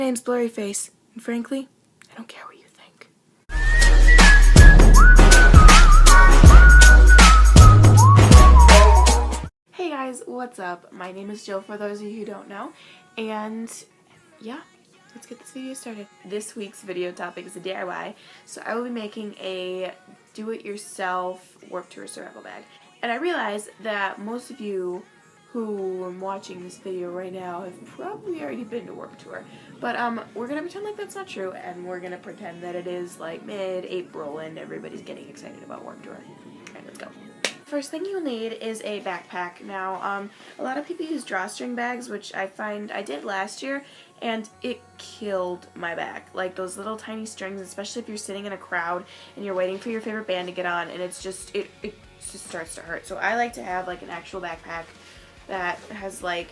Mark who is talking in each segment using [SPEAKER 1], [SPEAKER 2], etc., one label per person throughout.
[SPEAKER 1] My name's Blurryface, and frankly, I don't care what you think. Hey guys, what's up? My name is Jill, for those of you who don't know, and yeah, let's get this video started. This week's video topic is a DIY, so I will be making a do-it-yourself Warped Tour survival bag. And I realize that most of you who are watching this video right now have probably already been to Warped Tour. But we're gonna pretend like that's not true, and we're gonna pretend that it is like mid-April and everybody's getting excited about Warped Tour. Alright, let's go. First thing you'll need is a backpack. Now, a lot of people use drawstring bags, which I find I did last year, and it killed my back. Like those little tiny strings, especially if you're sitting in a crowd and you're waiting for your favorite band to get on, and it just starts to hurt. So I like to have like an actual backpack that has like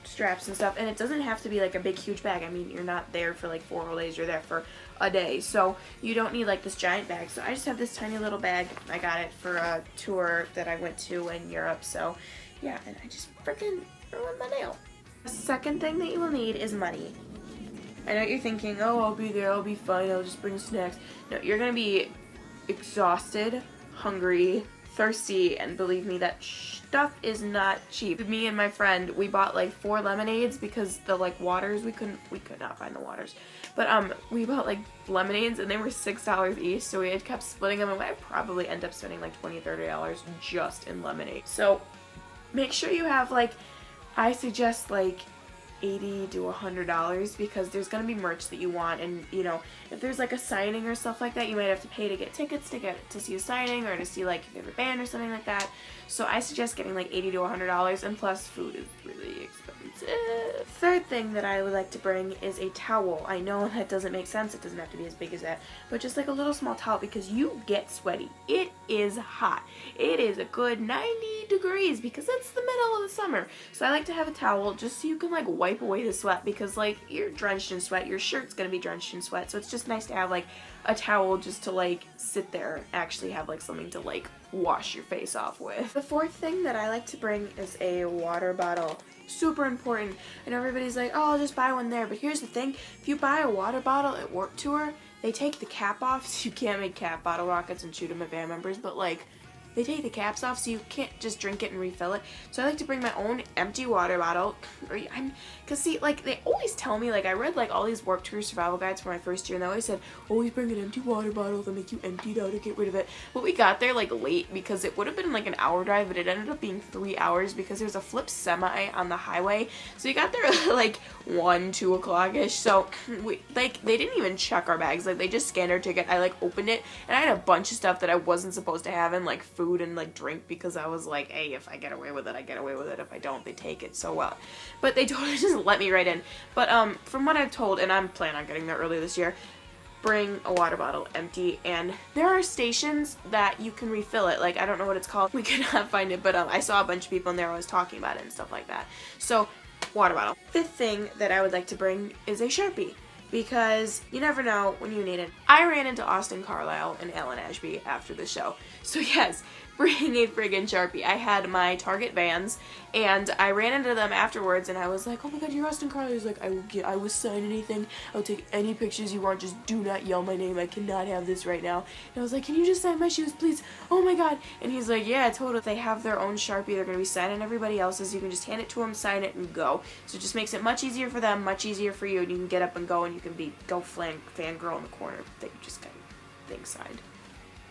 [SPEAKER 1] straps and stuff, and it doesn't have to be like a big huge bag. I mean, you're not there for like 4 whole days, you're there for a day, so you don't need like this giant bag. So I just have this tiny little bag. I got it for a tour that I went to in Europe, so yeah, and I just freaking ruined my nail. The second thing that you will need is money. I know you're thinking, oh, I'll be there, I'll be fine, I'll just bring snacks. No, you're gonna be exhausted, hungry, thirsty, and believe me, that stuff is not cheap. Me and my friend, we bought like 4 lemonades because the like waters, we could not find the waters, but we bought like lemonades and they were $6 each, so we had kept splitting them, and I probably end up spending like $20-30 just in lemonade. So make sure you have like, I suggest like $80 to $100, because there's gonna be merch that you want, and you know, if there's like a signing or stuff like that, you might have to pay to get tickets to see a signing or to see like your favorite band or something like that. So I suggest getting like $80 to $100, and plus food is really expensive. Third thing that I would like to bring is a towel. I know that doesn't make sense, it doesn't have to be as big as that, but just like a little small towel, because you get sweaty. It is hot. It is a good 90 degrees because it's the middle of the summer. So I like to have a towel just so you can like wipe away the sweat, because like you're drenched in sweat, your shirt's gonna be drenched in sweat, so it's just nice to have like a towel just to like sit there and actually have like something to like wash your face off with. The fourth thing that I like to bring is a water bottle. Super important. I know everybody's like, oh, I'll just buy one there, but here's the thing, if you buy a water bottle at Warped Tour, they take the cap off, so you can't make cap bottle rockets and shoot them at band members, but like they take the caps off, so you can't just drink it and refill it. So I like to bring my own empty water bottle. Cause see, like they always tell me, like I read like all these Warped Tour survival guides for my first year, and they always said, always bring an empty water bottle. They'll make you empty it out to get rid of it. But we got there like late, because it would have been like an hour drive, but it ended up being 3 hours because there's a flip semi on the highway. So we got there like 1-2 o'clock-ish. So we like they didn't even check our bags. Like they just scanned our ticket. I like opened it, and I had a bunch of stuff that I wasn't supposed to have in, like food and like drink, because I was like, hey, if I get away with it, I get away with it. If I don't, they take it. So well, but they totally just let me right in. But from what I've told, and I'm planning on getting there early this year, bring a water bottle empty, and there are stations that you can refill it. Like I don't know what it's called, we could not find it, but I saw a bunch of people in there who was talking about it and stuff like that. So water bottle. Fifth thing that I would like to bring is a Sharpie, because you never know when you need it. I ran into Austin Carlisle and Alan Ashby after the show, so yes, bring a friggin' Sharpie. I had my Target Vans, and I ran into them afterwards, and I was like, oh my god, you're Austin Carlisle. He's like, I will sign anything, I'll take any pictures you want, just do not yell my name, I cannot have this right now. And I was like, can you just sign my shoes, please? Oh my god. And he's like, yeah, totally. They have their own Sharpie, they're gonna be signing everybody else's, you can just hand it to them, sign it, and go. So it just makes it much easier for them, much easier for you, and you can get up and go, and you can go fangirl in the corner that you just got things signed.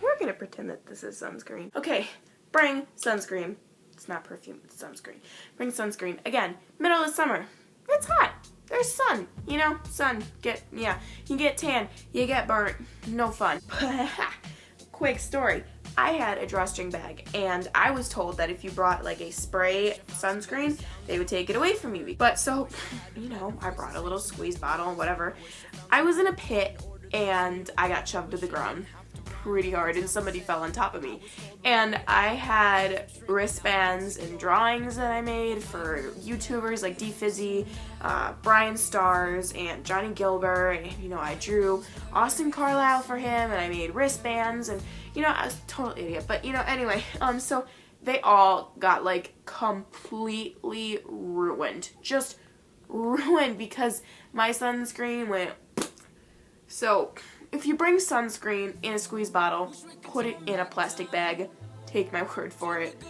[SPEAKER 1] We're gonna pretend that this is sunscreen. Okay, bring sunscreen. It's not perfume, it's sunscreen. Bring sunscreen. Again, middle of summer. It's hot. There's sun. You know, sun. You get tan. You get burnt. No fun. Quick story. I had a drawstring bag, and I was told that if you brought like a spray sunscreen, they would take it away from you. But so, you know, I brought a little squeeze bottle and whatever. I was in a pit, and I got shoved to the ground pretty hard, and somebody fell on top of me, and I had wristbands and drawings that I made for YouTubers like D-Fizzy, Brian Stars, and Johnny Gilbert, and you know, I drew Austin Carlisle for him, and I made wristbands, and you know, I was a total idiot, but you know, anyway, so they all got like completely ruined, just ruined because my sunscreen went. So if you bring sunscreen in a squeeze bottle, put it in a plastic bag. Take my word for it.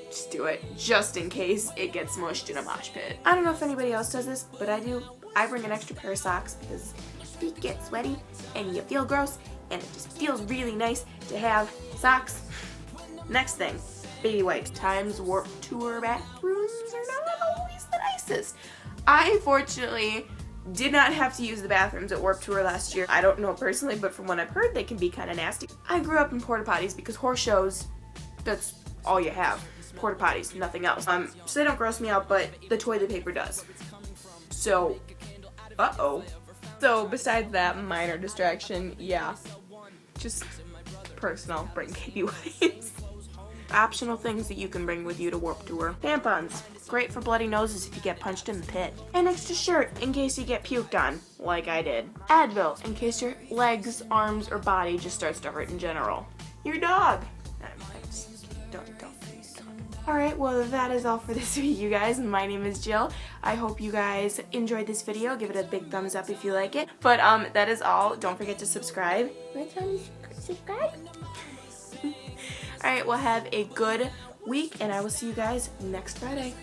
[SPEAKER 1] Just do it, just in case it gets smushed in a mosh pit. I don't know if anybody else does this, but I do. I bring an extra pair of socks because your feet get sweaty and you feel gross, and it just feels really nice to have socks. Next thing, baby wipes. Times Warp Tour bathrooms are not always the nicest. I fortunately did not have to use the bathrooms at Warp Tour last year. I don't know personally, but from what I've heard, they can be kind of nasty. I grew up in porta potties because horse shows, that's all you have. Porta potties, nothing else. So they don't gross me out, but the toilet paper does. So, So besides that minor distraction, yeah, just personal, bring baby wipes. Optional things that you can bring with you to Warp Tour. Tampons, great for bloody noses if you get punched in the pit. An extra shirt in case you get puked on, like I did. Advil, in case your legs, arms, or body just starts to hurt in general. Your dog. Don't. Alright, well that is all for this video, you guys. My name is Jill. I hope you guys enjoyed this video. Give it a big thumbs up if you like it. But that is all. Don't forget to subscribe. Subscribe. Alright, well have a good week, and I will see you guys next Friday.